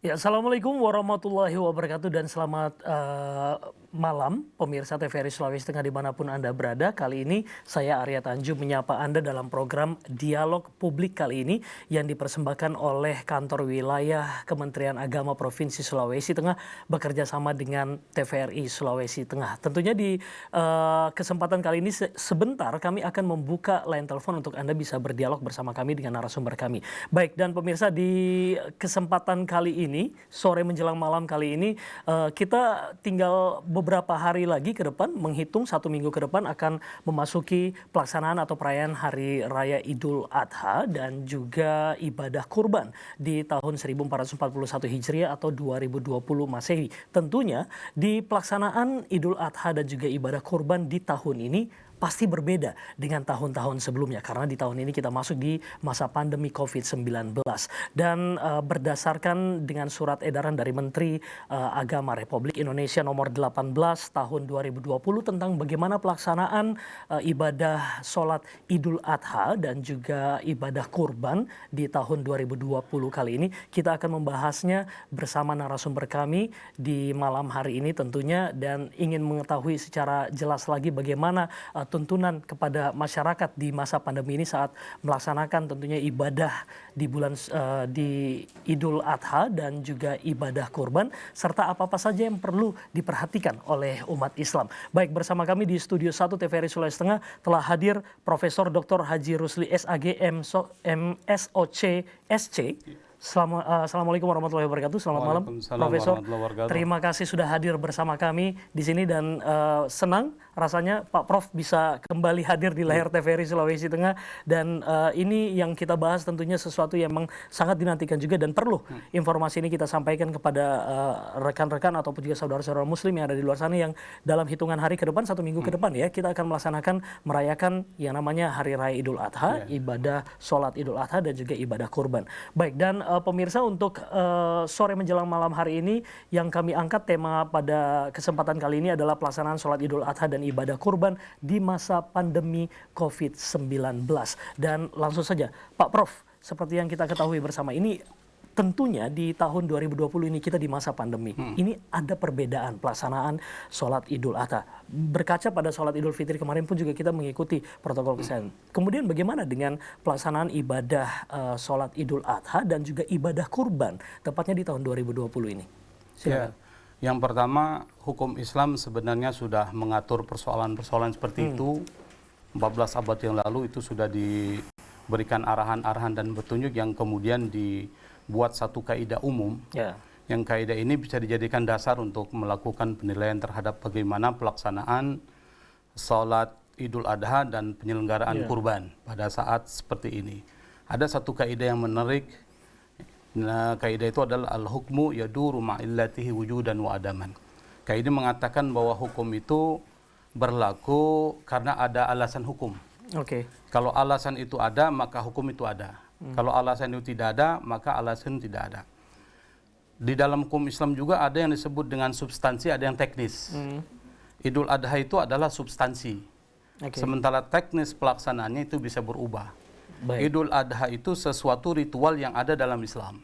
Ya, Assalamualaikum warahmatullahi wabarakatuh dan selamat malam pemirsa TVRI Sulawesi Tengah dimanapun Anda berada. Kali ini saya Arya Tanjung menyapa Anda dalam program Dialog Publik kali ini yang dipersembahkan oleh Kantor Wilayah Kementerian Agama Provinsi Sulawesi Tengah bekerja sama dengan TVRI Sulawesi Tengah. Tentunya di kesempatan kali ini sebentar kami akan membuka line telepon untuk Anda bisa berdialog bersama kami dengan narasumber kami. Baik, dan pemirsa di kesempatan kali ini sore menjelang malam kali ini kita tinggal beberapa hari lagi ke depan, menghitung 1 minggu ke depan akan memasuki pelaksanaan atau perayaan Hari Raya Idul Adha dan juga ibadah kurban di tahun 1441 Hijriah atau 2020 Masehi. Tentunya di pelaksanaan Idul Adha dan juga ibadah kurban di tahun ini pasti berbeda dengan tahun-tahun sebelumnya karena di tahun ini kita masuk di masa pandemi COVID-19 dan berdasarkan dengan surat edaran dari Menteri Agama Republik Indonesia nomor 18 tahun 2020 tentang bagaimana pelaksanaan ibadah sholat Idul Adha dan juga ibadah kurban di tahun 2020 kali ini. Kita akan membahasnya bersama narasumber kami di malam hari ini tentunya dan ingin mengetahui secara jelas lagi bagaimana tuntunan kepada masyarakat di masa pandemi ini saat melaksanakan tentunya ibadah di bulan di Idul Adha dan juga ibadah kurban serta apa-apa saja yang perlu diperhatikan oleh umat Islam. Baik, bersama kami di Studio 1 TVRI Sulawesi Tengah telah hadir Profesor Dr. Haji Rusli SAG MSOC SC. Assalamualaikum warahmatullahi wabarakatuh. Selamat malam, Profesor. Terima kasih sudah hadir bersama kami di sini dan senang rasanya Pak Prof bisa kembali hadir di layar TVRI Sulawesi Tengah dan ini yang kita bahas tentunya sesuatu yang memang sangat dinantikan juga dan perlu informasi ini kita sampaikan kepada rekan-rekan ataupun juga saudara-saudara Muslim yang ada di luar sana yang dalam hitungan hari ke depan 1 minggu ke depan ya kita akan merayakan yang namanya Hari Raya Idul Adha, ibadah sholat Idul Adha dan juga ibadah kurban. Baik, dan pemirsa untuk sore menjelang malam hari ini yang kami angkat tema pada kesempatan kali ini adalah pelaksanaan sholat Idul Adha dan ibadah kurban di masa pandemi COVID-19. Dan langsung saja Pak Prof, seperti yang kita ketahui bersama ini tentunya di tahun 2020 ini kita di masa pandemi. Ini ada perbedaan pelaksanaan sholat Idul Adha. Berkaca pada sholat Idul Fitri kemarin pun juga kita mengikuti protokol kesehatan. Kemudian bagaimana dengan pelaksanaan ibadah sholat Idul Adha dan juga ibadah kurban tepatnya di tahun 2020 ini? Ya, yang pertama hukum Islam sebenarnya sudah mengatur persoalan-persoalan seperti itu. 14 abad yang lalu itu sudah diberikan arahan-arahan dan petunjuk yang kemudian dibuat satu kaidah umum. Yang kaidah ini bisa dijadikan dasar untuk melakukan penilaian terhadap bagaimana pelaksanaan sholat Idul Adha dan penyelenggaraan kurban pada saat seperti ini. Ada satu kaidah yang menarik. Nah, kaidah itu adalah al-hukmu yaduru ma'illatihi wujudan wa adaman. Kaidah mengatakan bahwa hukum itu berlaku karena ada alasan hukum. Kalau alasan itu ada, maka hukum itu ada. Kalau alasan itu tidak ada, maka alasan tidak ada. Di dalam hukum Islam juga ada yang disebut dengan substansi, ada yang teknis. Idul Adha itu adalah substansi. Sementara teknis pelaksanaannya itu bisa berubah. Idul Adha itu sesuatu ritual yang ada dalam Islam.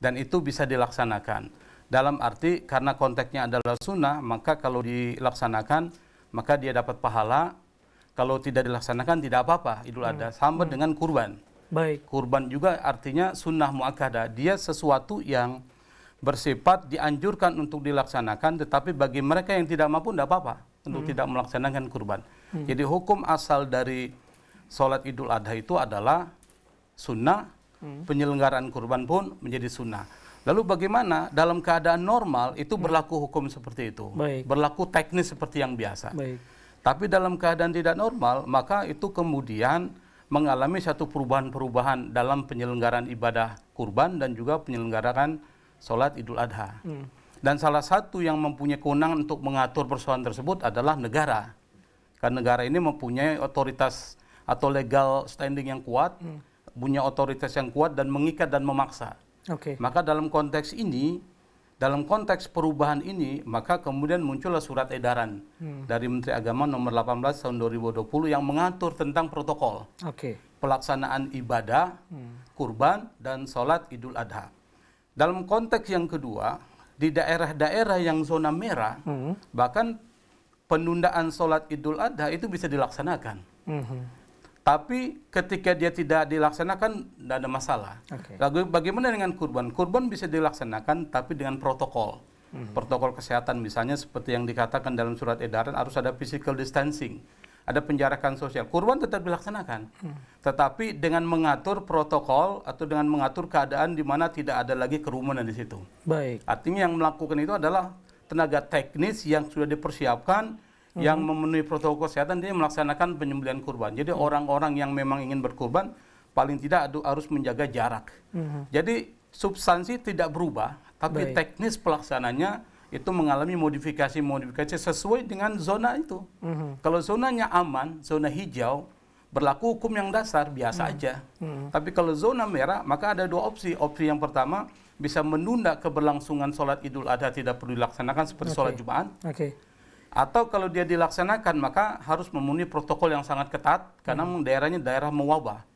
Dan itu bisa dilaksanakan. Dalam arti karena konteksnya adalah sunnah, maka kalau dilaksanakan, maka dia dapat pahala. Kalau tidak dilaksanakan tidak apa-apa Idul Adha. Sama dengan kurban. Kurban juga artinya sunnah muakkadah. Dia sesuatu yang bersifat dianjurkan untuk dilaksanakan, tetapi bagi mereka yang tidak mampu tidak apa-apa untuk tidak melaksanakan kurban. Jadi hukum asal dari sholat Idul Adha itu adalah sunnah, penyelenggaraan kurban pun menjadi sunnah. Lalu bagaimana dalam keadaan normal itu berlaku hukum seperti itu, berlaku teknis seperti yang biasa. Tapi dalam keadaan tidak normal, maka itu kemudian mengalami satu perubahan-perubahan dalam penyelenggaraan ibadah kurban dan juga penyelenggaraan sholat Idul Adha. Dan salah satu yang mempunyai kewenangan untuk mengatur persoalan tersebut adalah negara. Karena negara ini mempunyai otoritas atau legal standing yang kuat, punya otoritas yang kuat dan mengikat dan memaksa. Maka dalam konteks ini, dalam konteks perubahan ini, maka kemudian muncullah surat edaran dari Menteri Agama nomor 18 tahun 2020 yang mengatur tentang protokol pelaksanaan ibadah, kurban, dan sholat Idul Adha. Dalam konteks yang kedua, di daerah-daerah yang zona merah, bahkan penundaan sholat Idul Adha itu bisa dilaksanakan. Tapi ketika dia tidak dilaksanakan, tidak ada masalah. Lalu bagaimana dengan kurban? Kurban bisa dilaksanakan, tapi dengan protokol. Protokol kesehatan misalnya seperti yang dikatakan dalam surat edaran, harus ada physical distancing. Ada penjarakan sosial. Kurban tetap dilaksanakan. Tetapi dengan mengatur protokol atau dengan mengatur keadaan di mana tidak ada lagi kerumunan di situ. Baik. Artinya yang melakukan itu adalah tenaga teknis yang sudah dipersiapkan, yang memenuhi protokol kesehatan, dia melaksanakan penyembelihan kurban. Jadi orang-orang yang memang ingin berkurban, paling tidak harus menjaga jarak. Jadi substansi tidak berubah, tapi teknis pelaksananya itu mengalami modifikasi sesuai dengan zona itu. Kalau zonanya aman, zona hijau, berlaku hukum yang dasar, biasa aja. Tapi kalau zona merah, maka ada dua opsi. Opsi yang pertama, bisa menunda keberlangsungan sholat Idul Adha, tidak perlu dilaksanakan seperti sholat Jumat. Atau kalau dia dilaksanakan, maka harus memenuhi protokol yang sangat ketat, karena daerahnya daerah mewabah.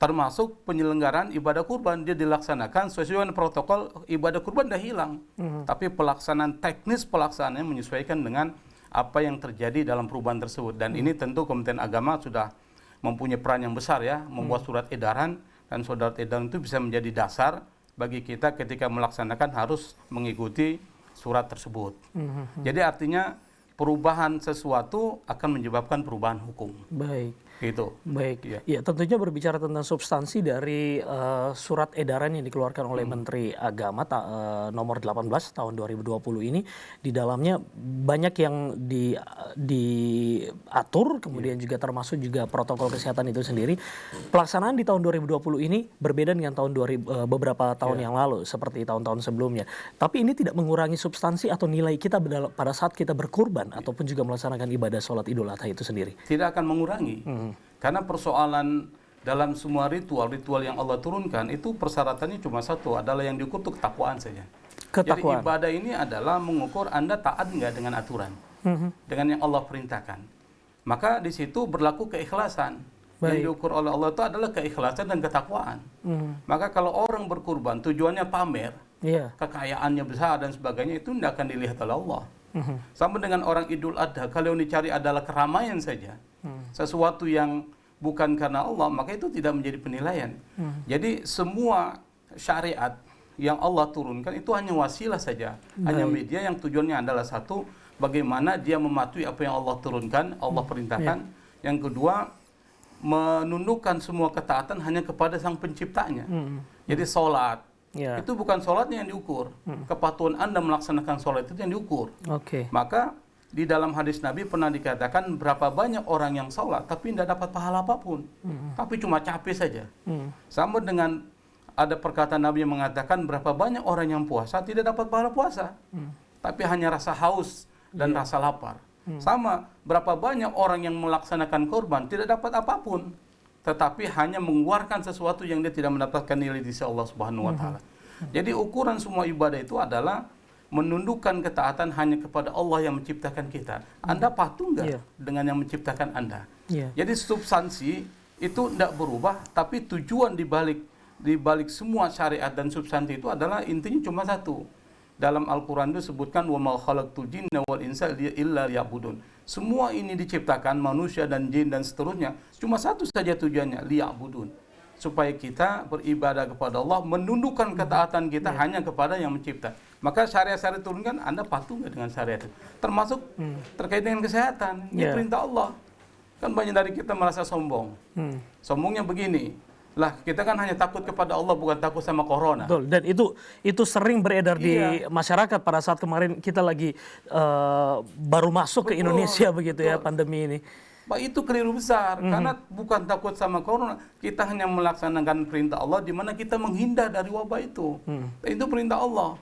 Termasuk penyelenggaraan ibadah kurban, dia dilaksanakan sesuai dengan protokol, ibadah kurban dah hilang. Tapi pelaksanaan teknis pelaksanaannya menyesuaikan dengan apa yang terjadi dalam perubahan tersebut. Dan ini tentu Kementerian Agama sudah mempunyai peran yang besar ya, membuat surat edaran, dan surat edaran itu bisa menjadi dasar bagi kita ketika melaksanakan harus mengikuti surat tersebut. Jadi artinya perubahan sesuatu akan menyebabkan perubahan hukum. Baik. Gitu. Baik. Ya, tentunya berbicara tentang substansi dari surat edaran yang dikeluarkan oleh Menteri Agama nomor 18 tahun 2020 ini, di dalamnya banyak yang diatur, kemudian juga termasuk juga protokol kesehatan itu sendiri. Pelaksanaan di tahun 2020 ini berbeda dengan tahun beberapa tahun yang lalu, seperti tahun-tahun sebelumnya. Tapi ini tidak mengurangi substansi atau nilai kita pada saat kita berkurban ataupun juga melaksanakan ibadah sholat Idul Adha itu sendiri. Tidak akan mengurangi. Karena persoalan dalam semua ritual yang Allah turunkan itu persyaratannya cuma satu, adalah yang diukur itu ketakwaan saja. Jadi ibadah ini adalah mengukur Anda taat enggak dengan aturan, dengan yang Allah perintahkan. Maka di situ berlaku keikhlasan. Yang diukur oleh Allah itu adalah keikhlasan dan ketakwaan. Maka kalau orang berkurban tujuannya pamer, kekayaannya besar dan sebagainya, itu tidak akan dilihat oleh Allah. Sama dengan orang Idul Adha, kalau yang dicari adalah keramaian saja, sesuatu yang bukan karena Allah, maka itu tidak menjadi penilaian. Jadi semua syariat yang Allah turunkan itu hanya wasilah saja, hanya media yang tujuannya adalah satu, bagaimana dia mematuhi apa yang Allah turunkan, Allah perintahkan. Yang kedua, menundukkan semua ketaatan hanya kepada Sang Penciptanya. Jadi sholat, itu bukan sholatnya yang diukur, kepatuhan Anda melaksanakan sholat itu yang diukur. Maka di dalam hadis Nabi pernah dikatakan berapa banyak orang yang sholat tapi tidak dapat pahala apapun, tapi cuma capek saja. Sama dengan ada perkataan Nabi yang mengatakan berapa banyak orang yang puasa tidak dapat pahala puasa, tapi hanya rasa haus dan rasa lapar. Sama, berapa banyak orang yang melaksanakan korban tidak dapat apapun, tetapi hanya mengeluarkan sesuatu yang dia tidak mendapatkan nilai di sisi Allah Subhanahu wa taala. Jadi ukuran semua ibadah itu adalah menundukkan ketaatan hanya kepada Allah yang menciptakan kita. Anda patuh enggak dengan yang menciptakan Anda? Jadi substansi itu tidak berubah, tapi tujuan di balik semua syariat dan substansi itu adalah intinya cuma satu. Dalam Al-Quran itu sebutkan wa ma khalaqtul jinna wal insa illa liya'budun. Semua ini diciptakan, manusia dan jin dan seterusnya, cuma satu saja tujuannya, liya'budun. Supaya kita beribadah kepada Allah, menundukkan ketaatan kita hanya kepada yang mencipta. Maka syariat-syariat turunkan, Anda patuh nggak dengan syariat itu? Termasuk terkait dengan kesehatan, ini perintah Allah. Kan banyak dari kita merasa sombong. Sombongnya begini, lah kita kan hanya takut kepada Allah, bukan takut sama corona. Betul. Dan itu sering beredar di masyarakat pada saat kemarin kita lagi baru masuk ke Indonesia begitu ya pandemi ini. Pak, itu keliru besar, karena bukan takut sama corona, kita hanya melaksanakan perintah Allah di mana kita menghindar dari wabah itu. Itu perintah Allah.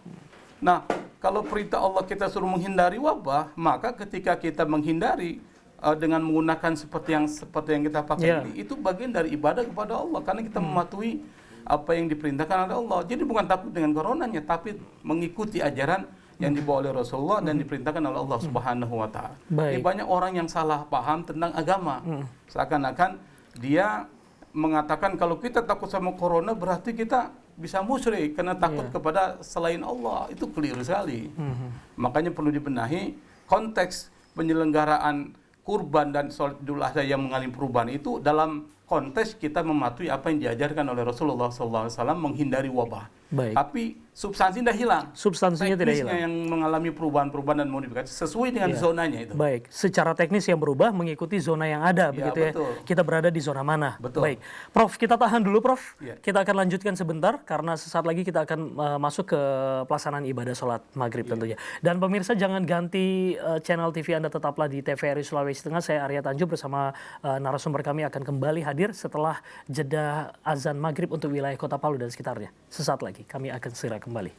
Nah, kalau perintah Allah kita suruh menghindari wabah, maka ketika kita menghindari dengan menggunakan seperti yang kita pakai ini, itu bagian dari ibadah kepada Allah, karena kita mematuhi apa yang diperintahkan oleh Allah. Jadi bukan takut dengan coronanya, tapi mengikuti ajaran yang dibawa oleh Rasulullah dan diperintahkan oleh Allah Subhanahu wa taala. Jadi banyak orang yang salah paham tentang agama. Seakan-akan dia mengatakan kalau kita takut sama corona berarti kita bisa musyrik karena takut kepada selain Allah. Itu keliru sekali. Makanya perlu dibenahi konteks penyelenggaraan kurban dan sholat Idul Adha yang mengalami perubahan itu dalam konteks kita mematuhi apa yang diajarkan oleh Rasulullah SAW, menghindari wabah. Baik. Tapi substansi tidak hilang. Substansinya tidak hilang. Teknisnya yang mengalami perubahan-perubahan dan modifikasi sesuai dengan zonanya itu. Baik, secara teknis yang berubah mengikuti zona yang ada, begitu betul. ya. Kita berada di zona mana? Betul. Baik, Prof, kita tahan dulu, Prof. Ya. Kita akan lanjutkan sebentar karena sesaat lagi kita akan masuk ke pelaksanaan ibadah sholat maghrib tentunya. Dan pemirsa jangan ganti channel TV Anda, tetaplah di TVRI Sulawesi Tengah. Saya Arya Tanjung bersama narasumber kami akan kembali hadir setelah jeda azan maghrib untuk wilayah Kota Palu dan sekitarnya. Sesaat lagi kami akan segera kembali.